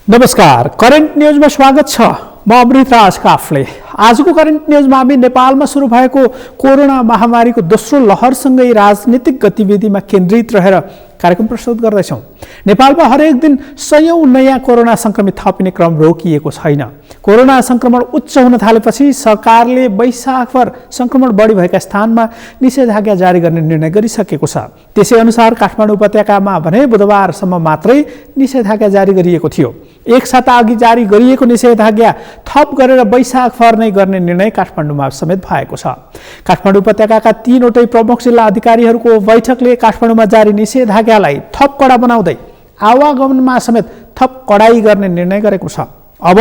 नमस्कार, करेन्ट न्यूजमा स्वागत छ। म अमृतराज काफले। आजको करेन्ट न्यूजमा हामी नेपालमा सुरु भएको कोरोना महामारीको दोस्रो लहरसँगै राजनीतिक गतिविधिमा केन्द्रित रहेर कार्यक्रम प्रस्तुत गर्दैछौँ। नेपालमा हरेक दिन सयौं नयाँ कोरोना संक्रमित थपिने क्रम रोकिएको छैन। कोरोना संक्रमण उच्च हुन थालेपछि सरकारले वैशाखभर संक्रमण बढी भएका स्थानमा निषेधाज्ञा जारी गर्ने निर्णय गरिसकेको छ। त्यसै अनुसार काठमाडौँ उपत्यकामा भने बुधबारसम्म मात्रै निषेधाज्ञा जारी गरिएको थियो। एक साता अघि जारी गरिएको निषेधाज्ञा थप गरेर वैशाखभर नै गर्ने निर्णय काठमाडौँमा समेत भएको छ। काठमाडौँ उपत्यकाका 3वटै प्रमुख जिल्ला अधिकारीहरूको बैठकले काठमाडौँमा जारी निषेधाज्ञालाई थप कडा बनाउँदै आवागमनमा समेत थप कडाई गर्ने निर्णय गरेको छ। अब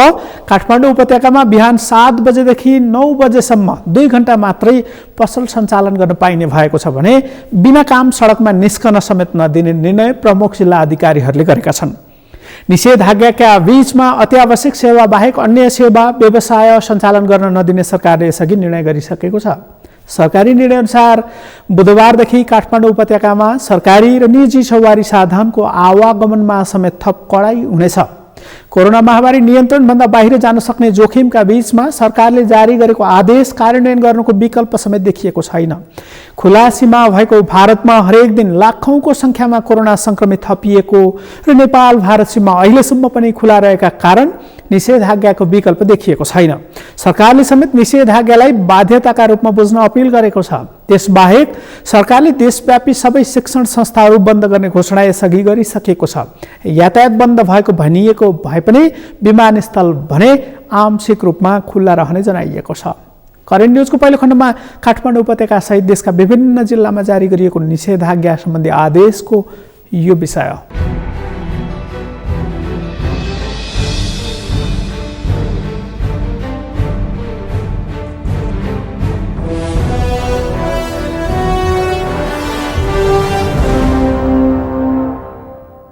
काठमाडौँ उपत्यकामा बिहान 7 बजेदेखि 9 बजेसम्म 2 घण्टा मात्रै पसल सञ्चालन गर्न पाइने भएको छ भने बिना काम सडकमा निस्कन समेत नदिने निर्णय प्रमुख जिल्ला अधिकारीहरूले गरेका छन्। निषेधाज्ञाका बीचमा अत्यावश्यक सेवा बाहेक अन्य सेवा व्यवसाय सञ्चालन गर्न नदिने सरकारले यसअघि निर्णय गरिसकेको छ। सरकारी निर्णयअनुसार बुधबारदेखि काठमाडौँ उपत्यकामा सरकारी र निजी सवारी साधनको आवागमनमा समेत थप कडाई हुनेछ। कोरोना महामारी नियन्त्रणभन्दा बाहिर जान सक्ने जोखिमका बीचमा सरकारले जारी गरेको आदेश कार्यान्वयन गर्नुको विकल्प समेत देखिएको छैन। खुला सीमा भएको भारतमा हरेक दिन लाखौंको संख्यामा कोरोना संक्रमित थपिएको र नेपाल भारत सीमा अहिलेसम्म पनि खुला रहेका कारण निषेधाज्ञाको विकल्प देखिएको छैन। सरकारले समेत निषेधाज्ञालाई बाध्यताका रूपमा बुझ्न अपिल गरेको छ। त्यसबाहेक सरकारले देशव्यापी सबै शिक्षण संस्थाहरू बन्द गर्ने घोषणा यसअघि गरिसकेको छ। यातायात बन्द भएको भनिएको भए पनि विमानस्थल भने आंशिक रूपमा खुल्ला रहने जनाइएको छ। करेन्ट न्यूजको पहिलो खण्डमा काठमाडौँ उपत्यका सहित देशका विभिन्न जिल्लामा जारी गरिएको निषेधाज्ञा सम्बन्धी आदेशको यो विषय।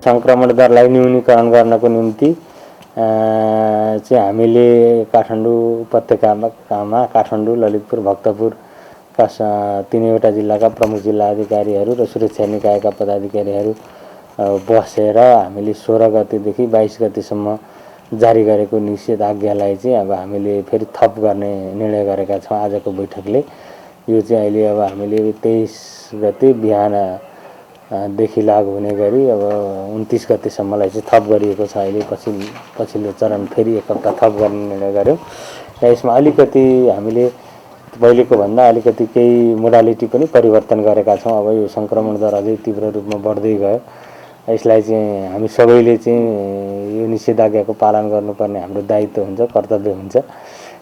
संक्रमण दरलाई न्यूनीकरण गर्नको निम्ति चाहिँ हामीले काठमाडौँ उपत्यकामा काठमाडौँ, ललितपुर, भक्तपुरका 3वटा जिल्लाका प्रमुख जिल्ला अधिकारीहरू र सुरक्षा निकायका पदाधिकारीहरू बसेर हामीले 16 गतेदेखि 22 गतेसम्म जारी गरेको निषेधाज्ञालाई चाहिँ अब हामीले फेरि थप गर्ने निर्णय गरेका छौँ आजको बैठकले। यो चाहिँ अहिले अब हामीले 23 गते बिहान देखि लागू हुने गरी अब 29 गतेसम्मलाई चाहिँ थप गरिएको छ। अहिले पछिल्लो चरण फेरि 1 हप्ता थप गर्ने निर्णय गर्यौँ र यसमा अलिकति हामीले पहिलेको भन्दा अलिकति केही मोडालिटी पनि परिवर्तन गरेका छौँ। अब यो संक्रमण दर अझै तीव्र रूपमा बढ्दै गयो। यसलाई चाहिँ हामी सबैले चाहिँ यो निषेधाज्ञाको पालन गर्नुपर्ने हाम्रो दायित्व हुन्छ, कर्तव्य हुन्छ।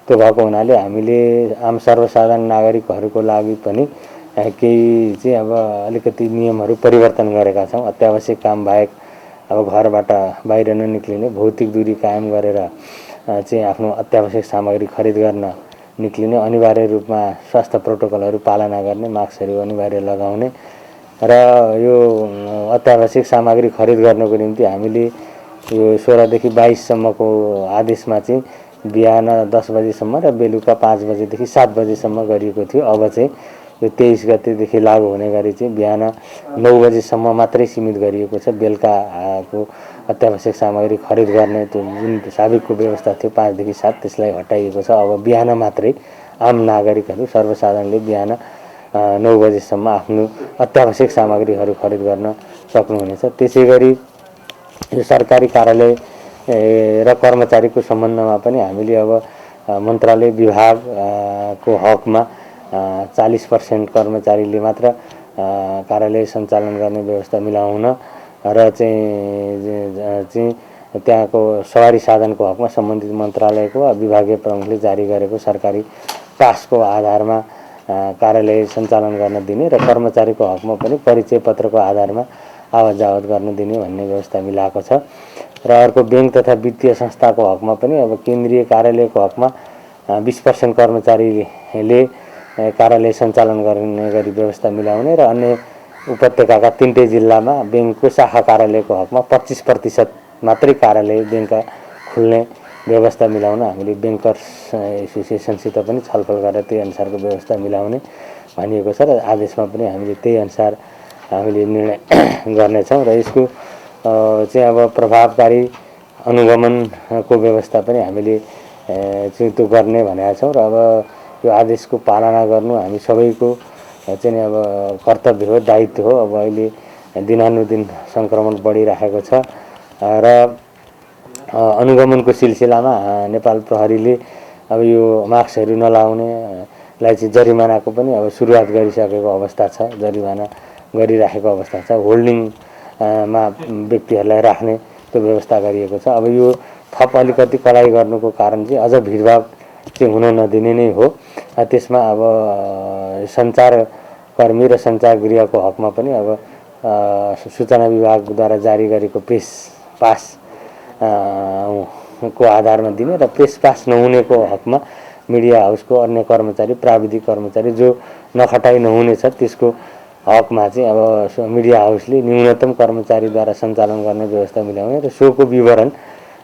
त्यो भएको हुनाले हामीले आम सर्वसाधारण नागरिकहरूको लागि पनि केही चाहिँ अब अलिकति नियमहरू परिवर्तन गरेका छौँ। अत्यावश्यक काम बाहेक अब घरबाट बाहिर ननिक्लिने, भौतिक दूरी कायम गरेर चाहिँ आफ्नो अत्यावश्यक सामग्री खरिद गर्न निक्लिने, अनिवार्य रूपमा स्वास्थ्य प्रोटोकलहरू पालना गर्ने, मास्कहरू अनिवार्य लगाउने र यो अत्यावश्यक सामग्री खरिद गर्नको निम्ति हामीले यो 16 देखि 22 सम्मको आदेशमा चाहिँ बिहान 10 बजेसम्म र बेलुका 5 बजेदेखि 7 बजेसम्म गरिएको थियो। अब चाहिँ यो 23 गतेदेखि लागू हुने गरी चाहिँ बिहान 9 बजेसम्म मात्रै सीमित गरिएको छ। बेलुकाको अत्यावश्यक सामग्री खरिद गर्ने त्यो जुन साबिकको व्यवस्था थियो 5 देखि 7 त्यसलाई हटाइएको छ। अब बिहान मात्रै आम नागरिकहरू सर्वसाधारणले बिहान 9 बजेसम्म आफ्नो अत्यावश्यक सामग्रीहरू खरिद गर्न सक्नुहुनेछ। त्यसै गरी यो सरकारी कार्यालय र कर्मचारीको सम्बन्धमा पनि हामीले अब मन्त्रालय विभागको हकमा 40% कर्मचारीले मात्र कार्यालय सञ्चालन गर्ने व्यवस्था मिलाउन र चाहिँ त्यहाँको सवारी साधनको हकमा सम्बन्धित मन्त्रालयको विभागीय प्रमुखले जारी गरेको सरकारी पासको आधारमा कार्यालय सञ्चालन गर्न दिने र कर्मचारीको हकमा पनि परिचय पत्रको आधारमा आवत जावत गर्न दिने भन्ने व्यवस्था मिलाएको छ। र अर्को बैंक तथा वित्तीय संस्थाको हकमा पनि अब केन्द्रीय कार्यालयको हकमा 20% कर्मचारीले कार्यालय सञ्चालन गर्ने गरी व्यवस्था मिलाउने र अन्य उपत्यकाका 3टै जिल्लामा बैंकको शाखा कार्यालयको हकमा 25% मात्रै कार्यालय बैंकका खुल्ने व्यवस्था मिलाउन हामीले बैंकर्स एसोसिएसनसित पनि छलफल गरेर त्यही अनुसारको व्यवस्था मिलाउने भनिएको छ र आदेशमा पनि हामीले त्यही अनुसार हामीले निर्णय गर्नेछौँ र यसको चाहिँ अब प्रभावकारी अनुगमनको व्यवस्था पनि हामीले चाहिँ त्यो गर्ने भनेका छौँ र अब यो आदेशको पालना गर्नु हामी सबैको चाहिँ अब कर्तव्य हो, दायित्व हो। अब अहिले दिनानुदिन सङ्क्रमण बढिरहेको छ र अनुगमनको सिलसिलामा नेपाल प्रहरीले अब यो मास्कहरू नलाउनेलाई चाहिँ जरिमानाको पनि अब सुरुवात गरिसकेको अवस्था छ, जरिमाना गरिराखेको अवस्था छ। होल्डिङमा व्यक्तिहरूलाई राख्ने त्यो व्यवस्था गरिएको छ। अब यो थप अलिकति कडाइ गर्नुको कारण चाहिँ अझ भिडभाड चाहिँ हुन नदिने नै हो। त्यसमा अब सञ्चारकर्मी र सञ्चारगृहको हकमा पनि अब सूचना विभागद्वारा जारी गरेको प्रेस पास को आधारमा दिने र प्रेस पास नहुनेको हकमा मिडिया हाउसको अन्य कर्मचारी, प्राविधिक कर्मचारी जो नखटाइ नहुनेछ त्यसको हकमा चाहिँ अब मिडिया हाउसले न्यूनतम कर्मचारीद्वारा सञ्चालन गर्ने व्यवस्था मिलाउने र सोको विवरण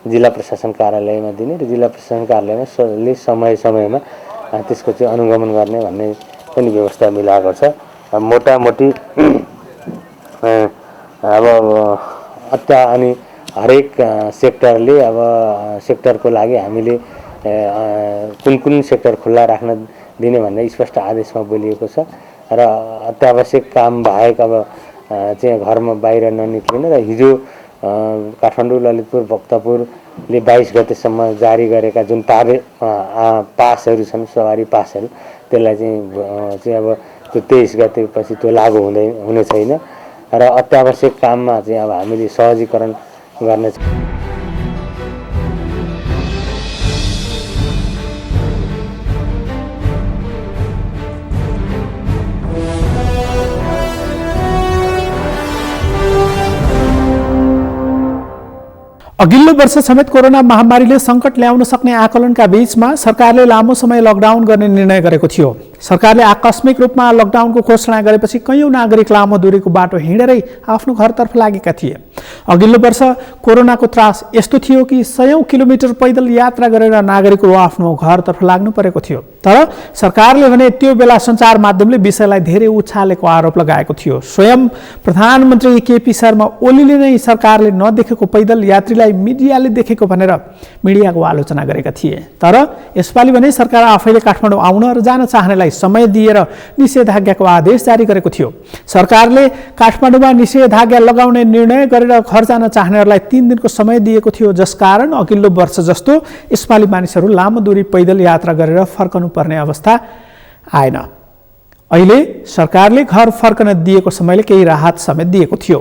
जिल्ला प्रशासन कार्यालयमा दिने र जिल्ला प्रशासन कार्यालयमा समय समयमा त्यसको चाहिँ अनुगमन गर्ने भन्ने पनि व्यवस्था मिलाएको छ। मोटामोटी अब अनि हरेक सेक्टरले अब सेक्टरको लागि हामीले कुन कुन सेक्टर खुल्ला राख्न दिने भन्ने स्पष्ट आदेशमा बोलिएको छ र अत्यावश्यक काम बाहेक अब चाहिँ घरमा बाहिर ननिक्लिने र हिजो काठमाडौँ, ललितपुर, भक्तपुरले 22 गतेसम्म जारी गरेका जुन पासहरू छन्, सवारी पासहरू, त्यसलाई चाहिँ अब त्यो 23 गतेपछि त्यो लागू हुने छैन र अत्यावश्यक काममा चाहिँ अब हामीले सहजीकरण गर्ने छ। अघिल्लो वर्ष समेत कोरोना महामारीले सङ्कट ल्याउन सक्ने आकलनका बीचमा सरकारले लामो समय लकडाउन गर्ने निर्णय गरेको थियो। सरकारले आकस्मिक रूपमा लकडाउनको घोषणा गरेपछि कैयौं नागरिक लामो दूरीको बाटो हिँडेरै आफ्नो घरतर्फ लागेका थिए। अघिल्लो वर्ष कोरोनाको त्रास यस्तो थियो कि 100 किलोमिटर पैदल यात्रा गरेर नागरिकहरू आफ्नो घरतर्फ लाग्नु परेको थियो। तर सरकारले भने त्यो बेला सञ्चार माध्यमले विषयलाई धेरै उछालेको आरोप लगाएको थियो। स्वयं प्रधानमन्त्री केपी शर्मा ओलीले नै सरकारले नदेखेको पैदल यात्रीलाई मिडियाले देखेको भनेर मिडियाको आलोचना गरेका थिए। तर यसपालि भने सरकार आफैले काठमाडौँ आउन र जान चाहनेलाई समय दिएर निषेधाज्ञाको आदेश जारी गरेको थियो। सरकारले काठमाडौँमा निषेधाज्ञा लगाउने निर्णय गरेर घर जान चाहनेहरूलाई 3 दिनको समय दिएको थियो, जसकारण अघिल्लो वर्ष जस्तो यसपालि मानिसहरू लामो दूरी पैदल यात्रा गरेर फर्कनु पर्ने अवस्था आएन। अहिले सरकारले घर फर्कन दिएको समयले केही राहत समेत दिएको थियो।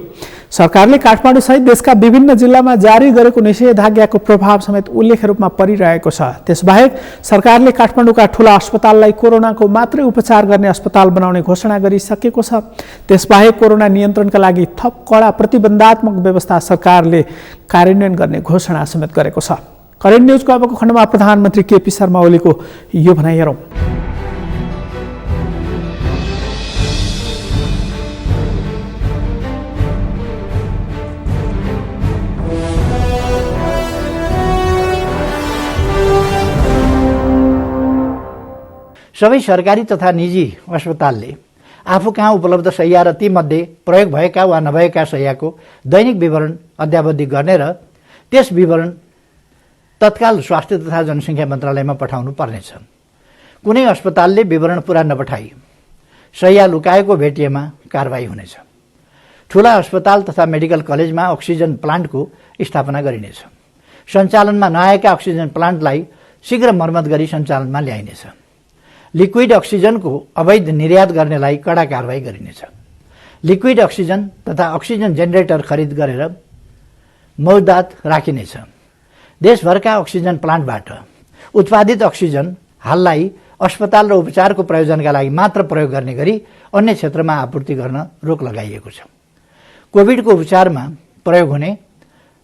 सरकारले काठमाडौँ सहित देशका विभिन्न जिल्लामा जारी गरेको निषेधाज्ञाको प्रभाव समेत उल्लेख्य रूपमा परिरहेको छ। त्यसबाहेक सरकारले काठमाडौँका ठूला अस्पताललाई कोरोनाको मात्रै उपचार गर्ने अस्पताल बनाउने घोषणा गरिसकेको छ। त्यसबाहेक कोरोना नियन्त्रणका लागि थप कडा प्रतिबन्धात्मक व्यवस्था सरकारले कार्यान्वयन गर्ने घोषणा समेत गरेको छ। करेन्ट न्युजको अबको खण्डमा प्रधानमन्त्री केपी शर्मा ओलीको यो भनाइ हेरौँ। सबै सरकारी तथा निजी अस्पतालले आफू कहाँ उपलब्ध शैय्या र तीमध्ये प्रयोग भएका वा नभएका शैय्याको दैनिक विवरण अद्यावधि गर्ने र त्यस विवरण तत्काल स्वास्थ्य तथा जनसङ्ख्या मन्त्रालयमा पठाउनु पर्नेछ। कुनै अस्पतालले विवरण पुरा नपठाई शैय्या लुकाएको भेटिएमा कारबाही हुनेछ। ठूला अस्पताल तथा मेडिकल कलेजमा अक्सिजन प्लान्टको स्थापना गरिनेछ। सञ्चालनमा नआएका अक्सिजन प्लान्टलाई शीघ्र मर्मत गरी सञ्चालनमा ल्याइनेछ। लिक्विड अक्सिजनको अवैध निर्यात गर्नेलाई कडा कारबाही गरिनेछ। लिक्विड अक्सिजन तथा अक्सिजन जेनेरेटर खरिद गरेर मौजदात राखिनेछ। देशभरका अक्सिजन प्लान्टबाट उत्पादित अक्सिजन हाललाई अस्पताल र उपचारको प्रयोजनका लागि मात्र प्रयोग गर्ने गरी अन्य क्षेत्रमा आपूर्ति गर्न रोक लगाइएको छ। कोभिडको उपचारमा प्रयोग हुने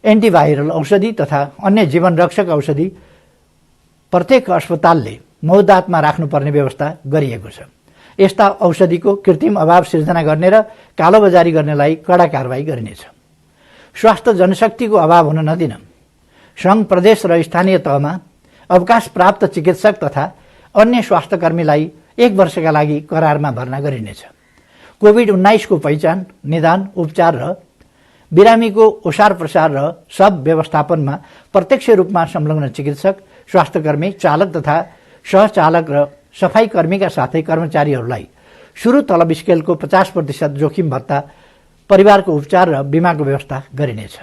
एन्टिभाइरल औषधि तथा अन्य जीवनरक्षक औषधि प्रत्येक अस्पतालले मौजदातमा राख्नुपर्ने व्यवस्था गरिएको छ। यस्ता औषधिको कृत्रिम अभाव सिर्जना गर्ने र कालोबजारी गर्नेलाई कडा कारबाही गरिनेछ। स्वास्थ्य जनशक्तिको अभाव हुन नदिन सङ्घ, प्रदेश र स्थानीय तहमा अवकाश प्राप्त चिकित्सक तथा अन्य स्वास्थ्यकर्मीलाई 1 वर्षका लागि करारमा भर्ना गरिनेछ। कोभिड-19 को पहिचान, निदान, उपचार र बिरामीको ओसार प्रसार र सब व्यवस्थापनमा प्रत्यक्ष रूपमा संलग्न चिकित्सक, स्वास्थ्यकर्मी, चालक तथा सहचालक र सफाई कर्मीका साथै कर्मचारीहरूलाई सुरु तलब स्केलको 50% जोखिम भत्ता, परिवारको उपचार र बिमाको व्यवस्था गरिनेछ।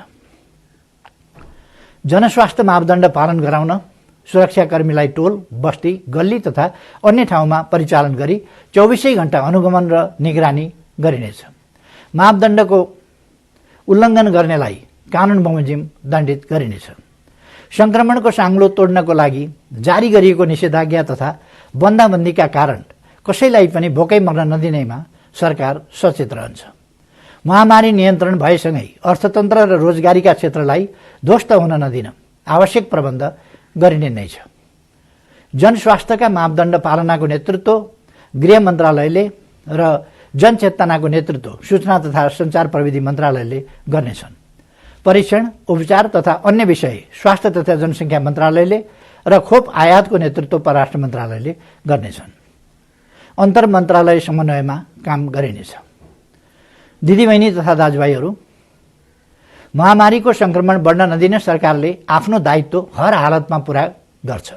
जनस्वास्थ्य मापदण्ड पालन गराउन सुरक्षाकर्मीलाई टोल, बस्ती, गल्ली तथा अन्य ठाउँमा परिचालन गरी 24 घण्टा अनुगमन र निगरानी गरिनेछ। मापदण्डको उल्लङ्घन गर्नेलाई कानुन बमोजिम दण्डित गरिनेछ। संक्रमणको साङ्लो तोड्नको लागि जारी गरिएको निषेधाज्ञा तथा बन्दाबन्दीका कारण कसैलाई पनि भोकै मर्न नदिनेमा सरकार सचेत रहन्छ। महामारी नियन्त्रण भएसँगै अर्थतन्त्र र रोजगारीका क्षेत्रलाई ध्वस्त हुन नदिन आवश्यक प्रबन्ध गरिने नै छ। जनस्वास्थ्यका मापदण्ड पालनाको नेतृत्व गृह मन्त्रालयले र जनचेतनाको नेतृत्व सूचना तथा सञ्चार प्रविधि मन्त्रालयले गर्नेछन्। परीक्षण, उपचार तथा अन्य विषय स्वास्थ्य तथा जनसङ्ख्या मन्त्रालयले र खोप आयातको नेतृत्व परराष्ट्र मन्त्रालयले गर्नेछन्। अन्तर मन्त्रालय समन्वयमा काम गरिनेछ। दिदीबहिनी तथा दाजुभाइहरू, महामारीको संक्रमण बढ्न नदिन सरकारले आफ्नो दायित्व हर हालतमा पूरा गर्छ।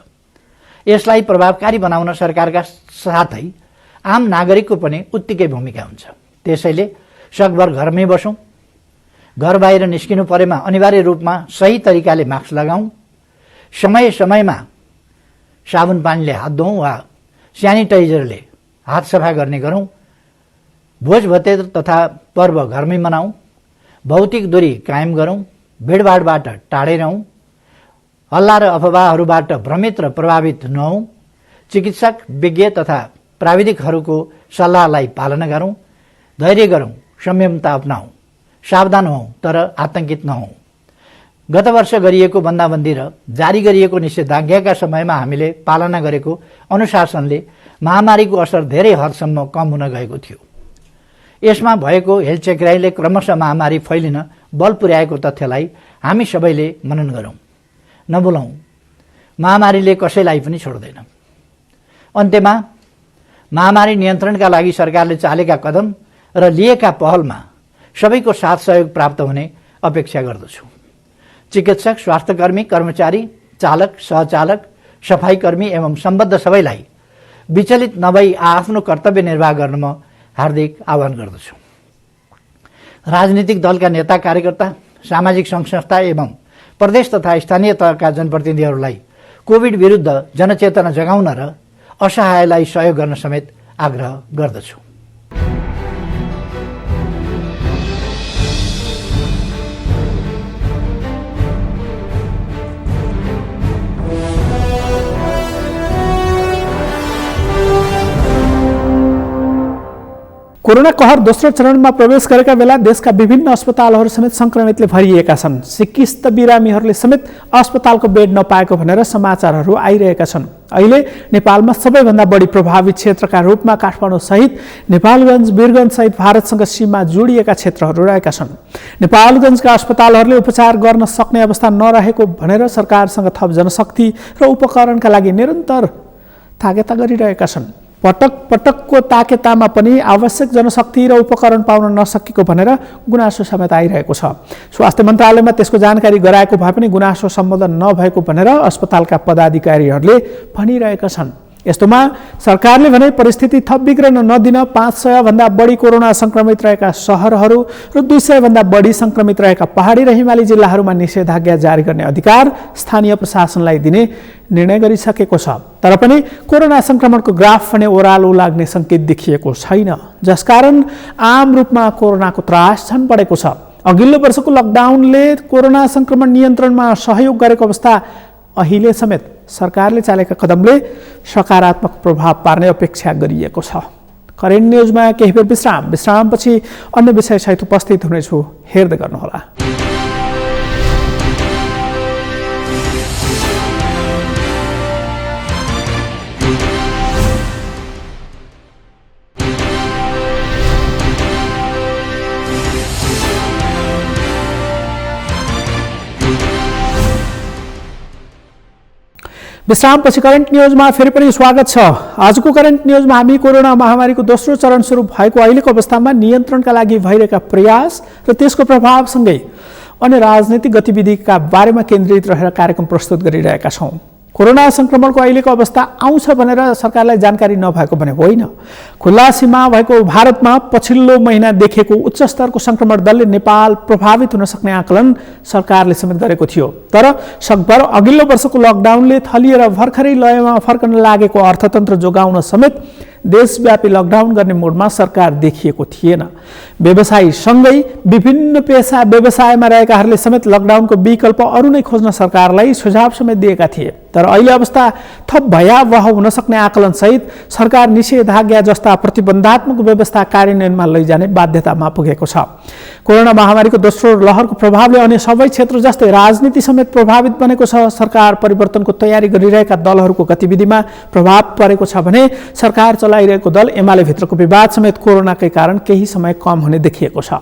यसलाई प्रभावकारी बनाउन सरकारका साथै आम नागरिकको पनि उत्तिकै भूमिका हुन्छ। त्यसैले सकभर घरमै बसौँ, घर बाहिर निस्किनु परेमा अनिवार्य रूपमा सही तरिकाले मास्क लगाउँ, समय समयमा साबुन पानीले हात धोउँ वा स्यानिटाइजरले हात सफा गर्ने गरौँ, भोज भतेर तथा पर्व घरमै मनाउँ, भौतिक दूरी कायम गरौँ, भिडभाडबाट टाढै रहौँ, हल्ला र अफवाहहरूबाट भ्रमित र प्रभावित नहौँ, चिकित्सक, विज्ञ तथा प्राविधिकहरूको सल्लाहलाई पालना गरौँ, धैर्य गरौँ, संयमता अपनाऊ, सावधान हौँ तर आतंकित नहौँ। गत वर्ष गरिएको बन्दाबन्दी र जारी गरिएको निषेधाज्ञाका समयमा हामीले पालना गरेको अनुशासनले महामारीको असर धेरै हदसम्म कम हुन गएको थियो। यसमा भएको हेलचेक्राइले क्रमशः महामारी फैलिन बल पुर्याएको तथ्यलाई हामी सबैले मनन गरौँ। नभुलौँ, महामारीले कसैलाई पनि छोड्दैन। अन्त्यमा महामारी नियन्त्रणका लागि सरकारले चालेका कदम र लिएका पहलमा सबैको साथ सहयोग प्राप्त हुने अपेक्षा गर्दछु। चिकित्सक, स्वास्थ्यकर्मी, कर्मचारी, चालक, सहचालक, सफाईकर्मी एवं सम्बद्ध सबैलाई विचलित नभई आफ्नो कर्तव्य निर्वाह गर्न म हार्दिक आह्वान गर्दछु। राजनीतिक दलका नेता, कार्यकर्ता, सामाजिक सङ्घ संस्था एवं प्रदेश तथा स्थानीय तहका जनप्रतिनिधिहरूलाई कोभिड विरुद्ध जनचेतना जगाउन र असहायलाई सहयोग गर्न समेत आग्रह गर्दछु। कोरोना कहर दोस्रो चरणमा प्रवेश गरेका बेला देशका विभिन्न अस्पतालहरू समेत संक्रमितले भरिएका छन्। सिक्किस्त बिरामीहरूले समेत अस्पतालको बेड नपाएको भनेर समाचारहरू आइरहेका छन्। अहिले नेपालमा सबैभन्दा बढी प्रभावित क्षेत्रका रूपमा काठमाडौँ सहित नेपालगञ्ज, वीरगञ्ज सहित भारतसँग सीमा जोडिएका क्षेत्रहरू रहेका छन्। नेपालगञ्जका अस्पतालहरूले उपचार गर्न सक्ने अवस्था नरहेको भनेर सरकारसँग थप जनशक्ति र उपकरणका लागि निरन्तर ताकेता गरिरहेका छन्। पटक पटकको ताकेतामा पनि आवश्यक जनशक्ति र उपकरण पाउन नसकेको भनेर गुनासो समेत आइरहेको छ। स्वास्थ्य मन्त्रालयमा त्यसको जानकारी गराएको भए पनि गुनासो सम्बोधन नभएको भनेर अस्पतालका पदाधिकारीहरूले भनिरहेका छन्। यस्तोमा सरकारले भने परिस्थिति थप बिग्रन नदिन 500 भन्दा बढी कोरोना संक्रमित रहेका शहरहरू र 200 भन्दा बढी संक्रमित रहेका पहाडी र हिमाली जिल्लाहरूमा निषेधाज्ञा जारी गर्ने अधिकार स्थानीय प्रशासनलाई दिने निर्णय गरिसकेको छ। तर पनि कोरोना संक्रमणको ग्राफ भने ओह्रालो लाग्ने संकेत देखिएको छैन, जसकारण आम रूपमा कोरोनाको त्रास झन बढेको छ। अघिल्लो वर्षको लकडाउनले कोरोना संक्रमण नियन्त्रणमा सहयोग गरेको अवस्था अहिले समेत सरकारले चालेका कदमले सकारात्मक प्रभाव पार्ने अपेक्षा गरिएको छ। करेन्ट न्युजमा केही बेर विश्रामपछि अन्य विषयसहित उपस्थित हुनेछु, हेर्दै गर्नुहोला। विश्रामपछि करेन्ट न्युजमा फेरि पनि स्वागत छ। आजको करेन्ट न्युजमा हामी कोरोना महामारीको दोस्रो चरण सुरु भएको अहिलेको अवस्थामा नियन्त्रणका लागि भइरहेका प्रयास र त्यसको प्रभावसँगै अन्य राजनीतिक गतिविधिका बारेमा केन्द्रित रहेर कार्यक्रम प्रस्तुत गरिरहेका छौँ। कोरोना संक्रमणको अहिलेको अवस्था आउँछ भनेर सरकारलाई जानकारी नभएको भने होइन। खुल्ला सीमा भएको भारतमा पछिल्लो महिना देखेको उच्च स्तरको संक्रमण दलले नेपाल प्रभावित हुन सक्ने आकलन सरकारले समेत गरेको थियो। तर सकभर अघिल्लो वर्षको लकडाउनले थलिएर भर्खरै लयमा फर्कन लागेको अर्थतन्त्र जोगाउन समेत देशव्यापी लकडाउन गर्ने मोडमा सरकार देखिएको थिएन। व्यवसायीसँगै विभिन्न पेसा व्यवसायमा रहेकाहरूले समेत लकडाउनको विकल्प अरू नै खोज्न सरकारलाई सुझाव समेत दिएका थिए। तर अहिले अवस्था थप भयावह हुन सक्ने आकलनसहित सरकार निषेधाज्ञा जस्ता प्रतिबन्धात्मक व्यवस्था कार्यान्वयनमा लैजाने बाध्यतामा पुगेको छ। कोरोना महामारीको दोस्रो लहरको प्रभावले अन्य सबै क्षेत्र जस्तै राजनीति समेत प्रभावित बनेको छ। सरकार परिवर्तनको तयारी गरिरहेका दलहरूको गतिविधिमा प्रभाव परेको छ भने सरकार चलाइरहेको दल एमाले भित्रको विवाद समेत कोरोनाकै कारण केही समय कम हुने देखिएको छ।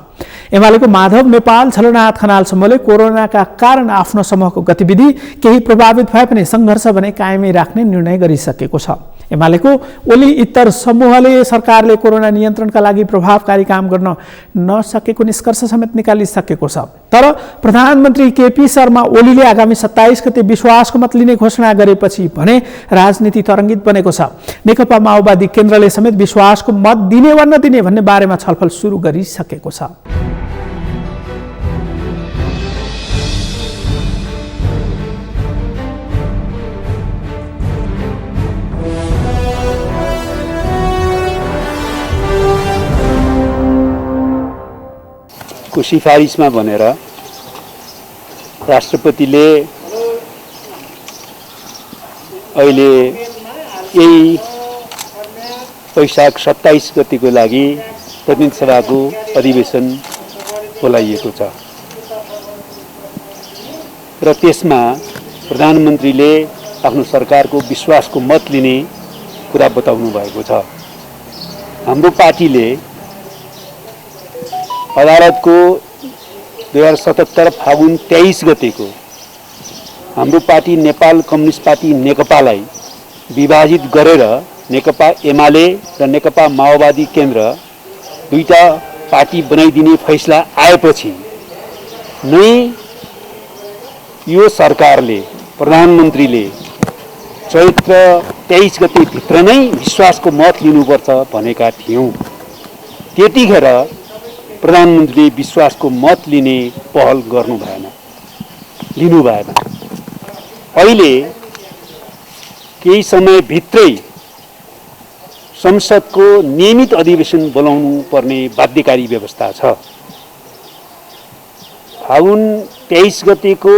एमालेको माधव नेपाल, झलनाथ खनाल समूहले कोरोनाका कारण आफ्नो समूहको गतिविधि केही प्रभावित भए पनि सङ्घर्ष भने कायमै राख्ने निर्णय गरिसकेको छ। एमालेको ओली इत्तर समूहले सरकारले कोरोना नियन्त्रणका लागि प्रभावकारी काम गर्न नसकेको निष्कर्ष समेत निकालिसकेको छ। तर प्रधानमन्त्री केपी शर्मा ओलीले आगामी 27 गते विश्वासको मत लिने घोषणा गरेपछि भने राजनीति तरङ्गित बनेको छ। नेकपा माओवादी केन्द्रले समेत विश्वासको मत दिने वा नदिने भन्ने बारेमा छलफल सुरु गरिसकेको छ। को सिफारिसमा भनेर राष्ट्रपतिले अहिले यही वैशाख 27 गतिको लागि प्रतिनिधि सभाको अधिवेशन बोलाइएको छ र त्यसमा प्रधानमन्त्रीले आफ्नो सरकारको विश्वासको मत लिने कुरा बताउनु भएको छ। हाम्रो पार्टीले अदालतको 2077 फागुन 23 गतेको हाम्रो पार्टी नेपाल कम्युनिस्ट पार्टी नेकपालाई विभाजित गरेर नेकपा एमाले र नेकपा माओवादी केन्द्र दुईटा पार्टी बनाइदिने फैसला आएपछि नै यो सरकारले प्रधानमन्त्रीले चैत्र 23 गते भित्र नै विश्वासको मत लिनुपर्छ भनेका थियौँ। त्यतिखेर प्रधानमन्त्रीले विश्वासको मत लिने पहल गर्नु भएन, लिनु भएन। अहिले केही समय भित्रै संसदको नियमित अधिवेशन बोलाउनु पर्ने बाध्यकारी व्यवस्था छ। फागुन 23 गतेको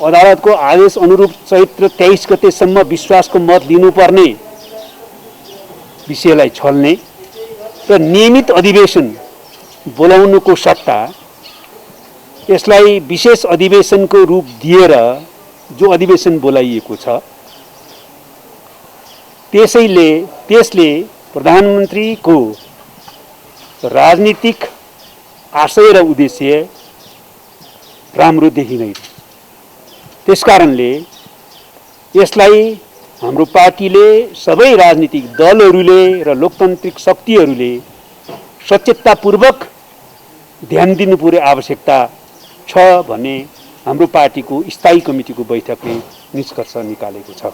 अदालतको आदेश अनुरूप चैत्र 23 गतेसम्म विश्वासको मत लिनुपर्ने विषयलाई छल्ने र नियमित अधिवेशन बोलाउनुको सट्टा यसलाई विशेष अधिवेशनको रूप दिएर जो अधिवेशन बोलाइएको छ त्यसले प्रधानमन्त्रीको राजनीतिक आशय र उद्देश्य राम्रो देखिँदैन। त्यसकारणले यसलाई हाम्रो पार्टीले सबै राजनीतिक दलहरूले र लोकतान्त्रिक शक्तिहरूले सचेततापूर्वक ध्यान दिनुपर्ने आवश्यकता छ भन्ने हाम्रो पार्टीको स्थायी कमिटीको बैठकले निष्कर्ष निकालेको छ।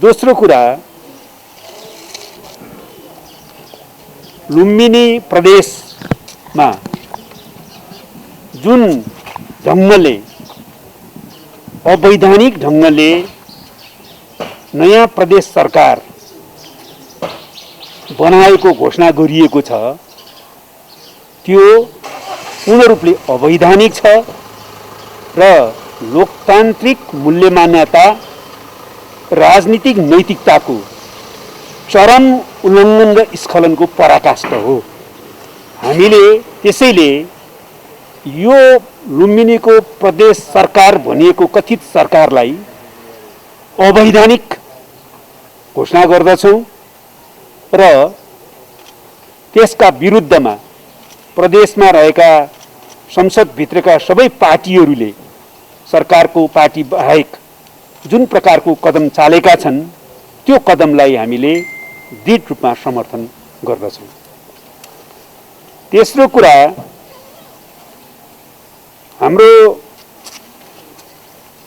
दोस्रो कुरा, लुम्बिनी प्रदेशमा जुन ढङ्गले अवैधानिक ढङ्गले नयाँ प्रदेश सरकार बनाएको घोषणा गरिएको छ त्यो पूर्ण रूपले अवैधानिक छ र लोकतान्त्रिक मूल्य मान्यता राजनीतिक नैतिकताको चरम उल्लङ्घन र स्खलनको पराकाष्ठ हो। हामीले त्यसैले यो लुम्बिनीको प्रदेश सरकार भनिएको कथित सरकारलाई अवैधानिक घोषणा गर्दछौँ र त्यसका विरुद्धमा प्रदेशमा रहेका संसदभित्रका सबै पार्टीहरूले सरकारको पार्टी बाहेक जुन प्रकारको कदम चालेका छन् त्यो कदमलाई हामीले दृढ रूपमा समर्थन गर्दछौँ। तेस्रो कुरा, हाम्रो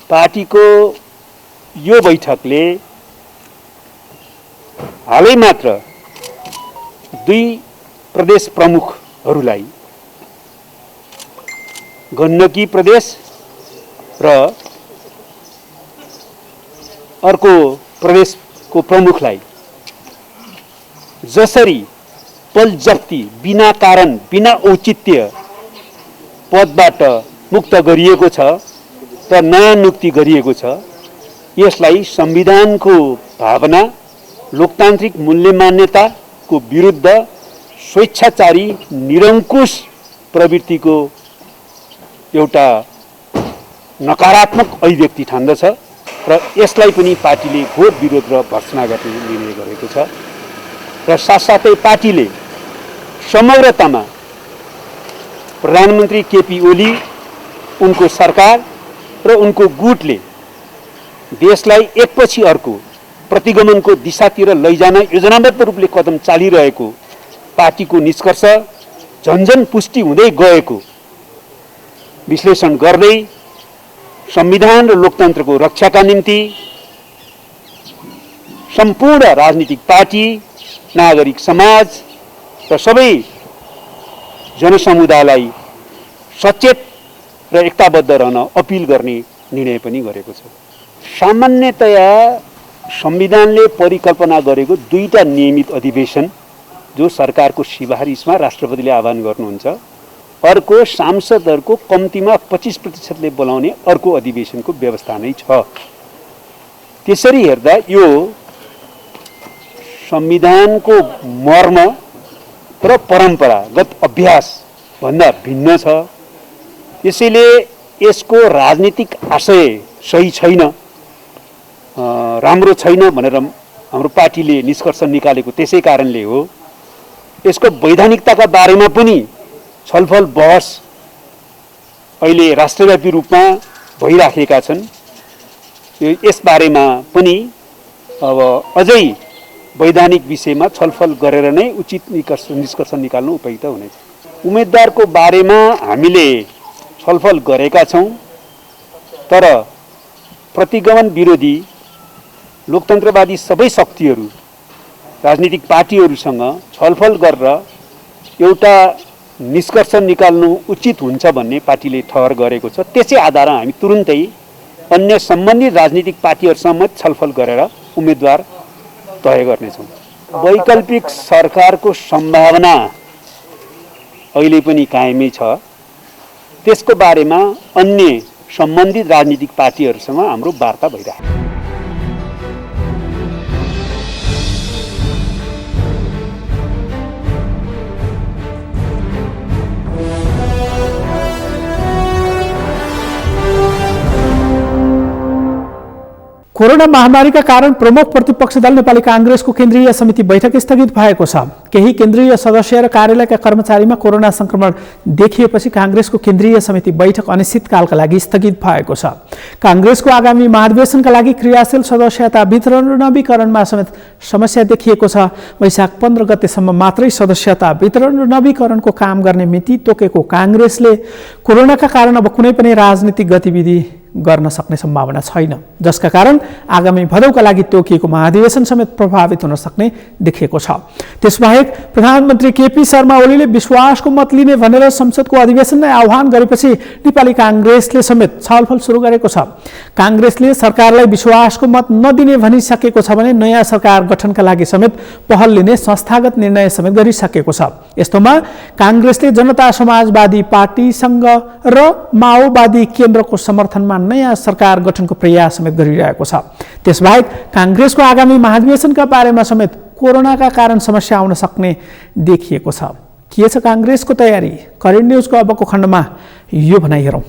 पार्टीको यो बैठकले हालै मात्र 2 प्रदेश प्रमुखहरूलाई गण्डकी प्रदेश र अर्को प्रदेशको प्रमुखलाई जसरी पलजफ्ती बिना कारण बिना औचित्य पदबाट मुक्त गरिएको छ र नयाँ नियुक्ति गरिएको छ, यसलाई संविधानको भावना, लोकतान्त्रिक मूल्य मान्यताको विरुद्ध स्वेच्छाचारी निरङ्कुश प्रवृत्तिको एउटा नकारात्मक अभिव्यक्ति ठान्दछ र यसलाई पनि पार्टीले घोर विरोध र भर्त्सना गर्ने निर्णय गरेको छ। र साथसाथै पार्टीले समग्रतामा प्रधानमन्त्री केपी ओली, उनको सरकार र उनको गुटले देशलाई एकपछि अर्को प्रतिगमनको दिशातिर लैजान योजनाबद्ध रूपले कदम चालिरहेको पार्टीको निष्कर्ष झन्झन पुष्टि हुँदै गएको विश्लेषण गर्दै संविधान र लोकतन्त्रको रक्षाका निम्ति सम्पूर्ण राजनीतिक पार्टी, नागरिक समाज र सबै जनसमुदायलाई सचेत र एकताबद्ध रहन अपिल गर्ने निर्णय पनि गरेको छ। सामान्यतया संविधानले परिकल्पना गरेको 2टा नियमित अधिवेशन जो सरकारको सिफारिसमा राष्ट्रपतिले आह्वान गर्नुहुन्छ, अर्को सांसदहरूको कम्तीमा 25% बोलाउने अर्को अधिवेशनको व्यवस्था नै छ। त्यसरी हेर्दा यो संविधानको मर्म र परम्परागत अभ्यास भन्दा भिन्न छ। यसैले यसको राजनीतिक आशय सही छैन, राम्रो छैन भनेर हाम्रो पार्टीले निष्कर्ष निकालेको त्यसै कारणले हो। यसको वैधानिकताका बारेमा पनि छलफल बहस अहिले राष्ट्रव्यापी रूपमा भइराखेका छन्। यस बारेमा पनि अब अझै वैधानिक विषयमा छलफल गरेर नै उचित निष्कर्ष निकाल्नु उपयुक्त हुनेछ। उम्मेदवारको बारेमा हामीले छलफल गरेका छौँ, तर प्रतिगमन विरोधी लोकतन्त्रवादी सबै शक्तिहरू राजनीतिक पार्टीहरूसँग छलफल गरेर एउटा निष्कर्ष निकाल्नु उचित हुन्छ भन्ने पार्टीले ठहर गरेको छ। त्यसै आधारमा हामी तुरुन्तै अन्य सम्बन्धित राजनीतिक पार्टीहरूसँग छलफल गरेर उम्मेदवार तय गर्नेछौँ। वैकल्पिक सरकारको सम्भावना अहिले पनि कायमै छ। त्यसको बारेमा अन्य सम्बन्धित राजनीतिक पार्टीहरूसँग हाम्रो वार्ता भइरहेको छ। कोरोना महामारीका कारण प्रमुख प्रतिपक्ष दल नेपाली कांग्रेसको केन्द्रीय समिति बैठक स्थगित भएको छ। केही केन्द्रीय सदस्य र कार्यालयका कर्मचारीमा कोरोना संक्रमण देखिएपछि कांग्रेसको केन्द्रीय समिति बैठक अनिश्चितकालका लागि स्थगित भएको छ। कांग्रेसको आगामी महाधिवेशनका लागि क्रियाशील सदस्यता वितरण र नवीकरणमा समेत समस्या देखिएको छ। वैशाख 15 गतेसम्म मात्रै सदस्यता वितरण र नवीकरणको काम गर्ने मिति तोकेको कांग्रेसले कोरोनाका कारण अब कुनै पनि राजनीतिक गतिविधि गर्न सक्ने सम्भावना छैन, जसका कारण आगामी भदौका लागि तोकिएको महाधिवेशन समेत प्रभावित हुन सक्ने देखिएको छ। त्यसबाहेक प्रधानमन्त्री केपी शर्मा ओलीले विश्वासको मत लिने भनेर संसदको अधिवेशनलाई आह्वान गरेपछि नेपाली कांग्रेसले समेत छलफल सुरु गरेको छ। कांग्रेसले सरकारलाई विश्वासको मत नदिने भनिसकेको छ भने नयाँ सरकार गठनका लागि समेत पहल लिने संस्थागत निर्णय समेत गरिसकेको छ। यस्तोमा कांग्रेसले जनता समाजवादी पार्टीसँग र माओवादी केन्द्रको समर्थनमा नयाँ सरकार गठनको प्रयास समेत गरिरहेको छ। त्यसबाहेक कांग्रेसको आगामी महाधिवेशनका बारेमा समेत कोरोनाका कारण समस्या आउन सक्ने देखिएको छ। के छ कांग्रेसको तयारी? करेन्ट न्यूजको अबको खण्डमा यो भनाइ हेरौँ।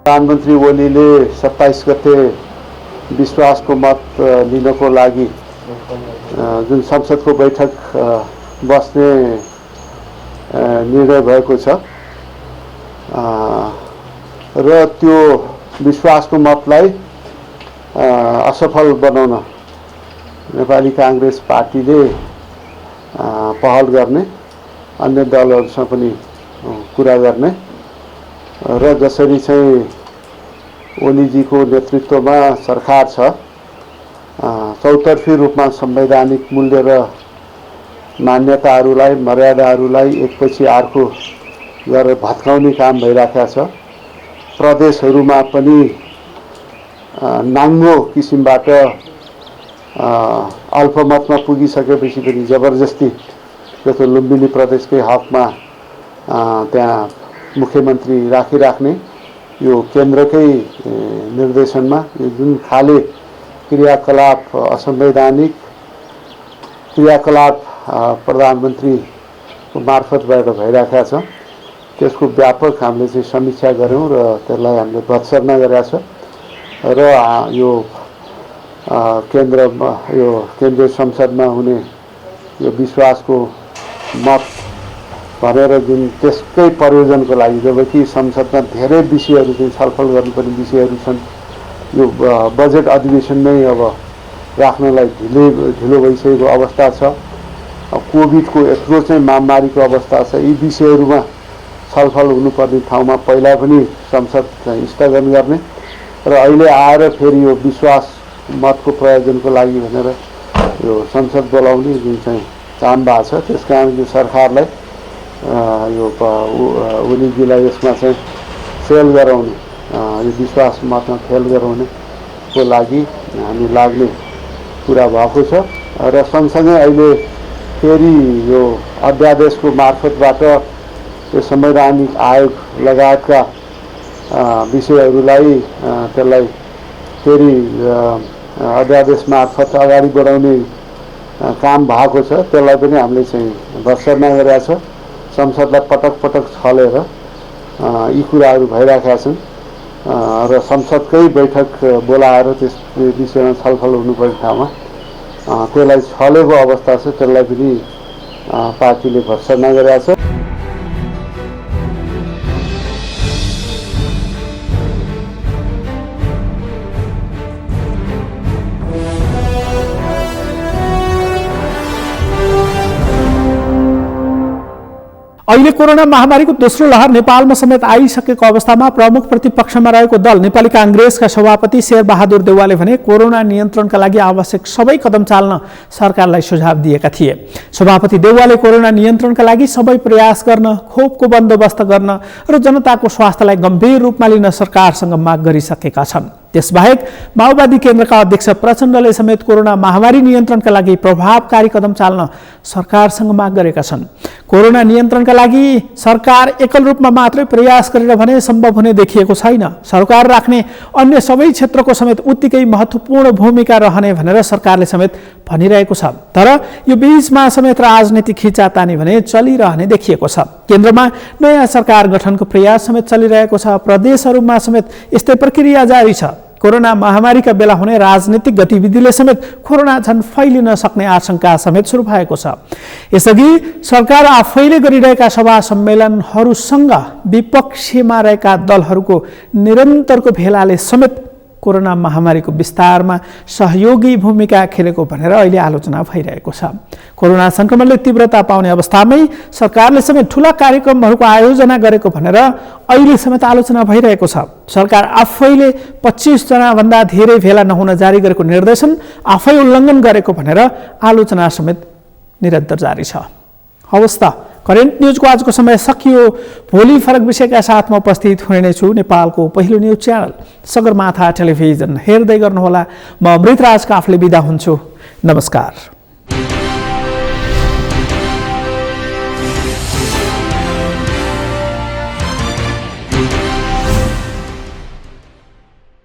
प्रधानमन्त्री ओलीले 27 गते विश्वासको मत लिनको लागि जुन संसदको बैठक बस्ने निर्णय भएको छ र त्यो विश्वासको मतलाई असफल बनाउन नेपाली कांग्रेस पार्टीले पहल गर्ने, अन्य दलहरूसँग पनि कुरा गर्ने र जसरी चाहिँ ओलीजीको नेतृत्वमा सरकार छ चौतर्फी रूपमा संवैधानिक मूल्य र मान्यताहरूलाई, मर्यादाहरूलाई एकपछि अर्को गरेर भत्काउने काम भइरहेको छ। प्रदेशहरूमा पनि नाङ्गो किसिमबाट अल्पमतमा पुगिसकेपछि पनि जबरजस्ती जस्तो लुम्बिनी प्रदेशकै हकमा त्यहाँ मुख्यमन्त्री राखिराख्ने, यो केन्द्रकै निर्देशनमा यो जुन खाले क्रियाकलाप असंवैधानिक क्रियाकलाप प्रधानमन्त्रीको मार्फतबाट भइरहेको छ, त्यसको व्यापक हामीले चाहिँ समीक्षा गऱ्यौँ र त्यसलाई हामीले भत्सर्ना गरेका छ र यो केन्द्रमा यो केन्द्रीय संसदमा हुने यो विश्वासको मत भनेर जुन त्यसकै प्रयोजनको लागि, जबकि संसदमा धेरै विषयहरू चाहिँ छलफल गर्नुपर्ने विषयहरू छन्, यो बजेट अधिवेशनमै अब राख्नलाई ढिलो भइसकेको अवस्था छ, कोभिडको यत्रो चाहिँ महामारीको अवस्था छ, यी विषयहरूमा छलफल हुनुपर्ने ठाउँमा पहिला पनि संसद स्थगन गर्ने र अहिले आएर फेरि यो विश्वास मतको प्रयोजनको लागि भनेर यो संसद बोलाउने जुन चाहिँ काम भएको छ, त्यसकारण यो सरकारलाई यो ओलीजीलाई यसमा चाहिँ फेल गराउने, यो विश्वास मतमा फेल गराउनेको लागि हामी लाग्ने कुरा भएको छ र सँगसँगै अहिले फेरि यो अध्यादेशको मार्फतबाट यो संवैधानिक आयोग लगायतका विषयहरूलाई त्यसलाई फेरि अध्यादेश मार्फत अगाडि बढाउने काम भएको छ, त्यसलाई पनि हामीले चाहिँ भर्त्सना गरेका छ। संसदलाई पटक पटक छलेर यी कुराहरू भइरहेका छन् र संसदकै बैठक बोलाएर त्यस विषयमा छलफल हुनुपर्ने ठाउँमा त्यसलाई छलेको अवस्था छ, त्यसलाई पनि पार्टीले भर्त्सना गरेका छ। अहिले कोरोना महामारीको दोस्रो लहर नेपालमा समेत आइसकेको अवस्थामा प्रमुख प्रतिपक्षमा रहेको दल नेपाली कांग्रेसका सभापति शेरबहादुर देउवाले भने कोरोना नियन्त्रणका लागि आवश्यक सबै कदम चाल्न सरकारलाई सुझाव दिएका थिए। सभापति देउवाले कोरोना नियन्त्रणका लागि सबै प्रयास गर्न, खोपको बन्दोबस्त गर्न र जनताको स्वास्थ्यलाई गम्भीर रूपमा लिन सरकारसँग माग गरिसकेका छन्। त्यसबाहेक माओवादी केन्द्रका अध्यक्ष प्रचण्डले समेत कोरोना महामारी नियन्त्रणका लागि प्रभावकारी कदम चाल्न सरकारसँग माग गरेका छन्। कोरोना नियन्त्रणका लागि सरकार एकल रूपमा मात्रै प्रयास गरेर भने सम्भव हुने देखिएको छैन। सरकार राख्ने अन्य सबै क्षेत्रको समेत उत्तिकै महत्त्वपूर्ण भूमिका रहने भनेर सरकारले समेत भनिरहेको छ। तर यो बीचमा समेत राजनीतिक खिचातानी भने चलिरहने देखिएको छ। केन्द्रमा नयाँ सरकार गठनको प्रयास समेत चलिरहेको छ। प्रदेशहरूमा समेत यस्तै प्रक्रिया जारी छ। कोरोना महामारीका बेला हुने राजनीतिक गतिविधिले समेत कोरोना झन् फैलिन सक्ने आशंका समेत सुरु भएको छ। यसअघि सरकार आफैले गरिरहेका सभा सम्मेलनहरूसँग विपक्षमा रहेका दलहरूको निरन्तरको भेलाले समेत कोरोना महामारीको विस्तारमा सहयोगी भूमिका खेलेको भनेर अहिले आलोचना भइरहेको छ। कोरोना संक्रमणले तीव्रता पाउने अवस्थामै सरकारले समेत ठूला कार्यक्रमहरूको आयोजना गरेको भनेर अहिले समेत आलोचना भइरहेको छ। सरकार आफैले 25 जना भन्दा धेरै भेला नहुन जारी गरेको निर्देशन आफै उल्लङ्घन गरेको भनेर आलोचना समेत निरन्तर जारी छ। हवस् त, करेन्ट न्यूजको आजको समय सकियो। भोलि फरक विषयका साथमा उपस्थित हुने नै छु। नेपालको पहिलो न्यूज च्यानल सगरमाथा टेलिभिजन हेर्दै गर्नुहोला। म अमृतराज काफले बिदा हुन्छु। नमस्कार।